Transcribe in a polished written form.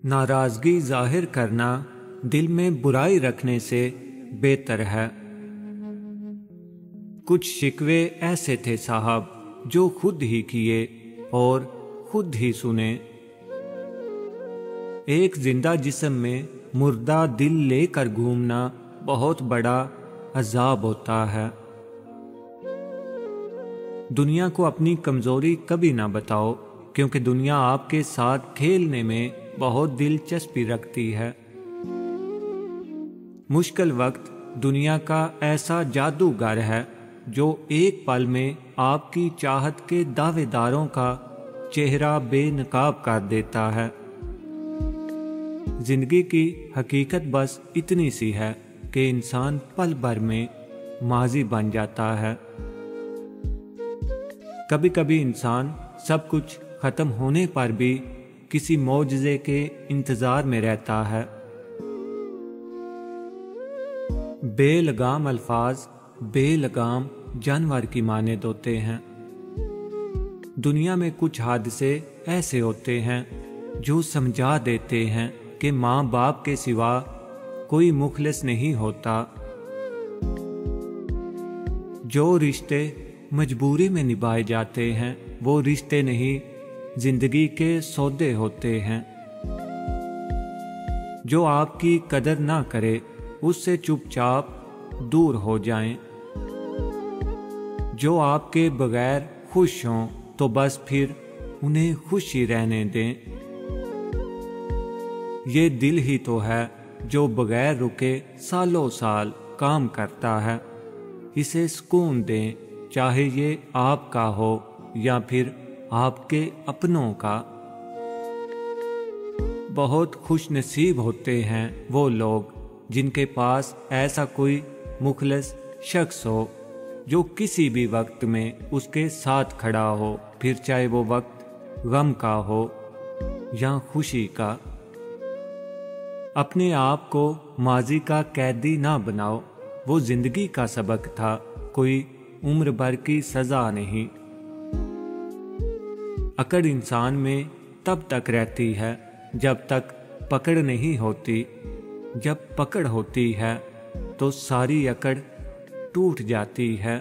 नाराज़गी ज़ाहिर करना दिल में बुराई रखने से बेहतर है। कुछ शिकवे ऐसे थे साहब जो खुद ही किए और खुद ही सुने। एक जिंदा जिस्म में मुर्दा दिल लेकर घूमना बहुत बड़ा अजाब होता है। दुनिया को अपनी कमजोरी कभी ना बताओ, क्योंकि दुनिया आपके साथ खेलने में बहुत दिलचस्पी रखती है। मुश्किल वक्त दुनिया का ऐसा जादूगर है जो एक पल में आपकी चाहत के दावेदारों का चेहरा बेनकाब कर देता है। जिंदगी की हकीकत बस इतनी सी है कि इंसान पल भर में माजी बन जाता है। कभी कभी इंसान सब कुछ खत्म होने पर भी किसी मौजज़े के इंतजार में रहता है। बेलगाम अल्फाज बेलगाम जानवर की मानद होते हैं। दुनिया में कुछ हादसे ऐसे होते हैं जो समझा देते हैं कि माँ बाप के सिवा कोई मुखलिस नहीं होता। जो रिश्ते मजबूरी में निभाए जाते हैं वो रिश्ते नहीं, जिंदगी के सौदे होते हैं। जो आपकी कदर ना करे उससे चुपचाप दूर हो जाएं। जो आपके बगैर खुश हों तो बस फिर उन्हें खुश ही रहने दें। ये दिल ही तो है जो बगैर रुके सालों साल काम करता है। इसे सुकून दें, चाहे ये आपका हो या फिर आपके अपनों का। बहुत खुश नसीब होते हैं वो लोग जिनके पास ऐसा कोई मुखलिस शख्स हो जो किसी भी वक्त में उसके साथ खड़ा हो, फिर चाहे वो वक्त गम का हो या खुशी का। अपने आप को माजी का कैदी ना बनाओ, वो जिंदगी का सबक था, कोई उम्र भर की सजा नहीं। अकड़ इंसान में तब तक रहती है जब तक पकड़ नहीं होती। जब पकड़ होती है तो सारी अकड़ टूट जाती है।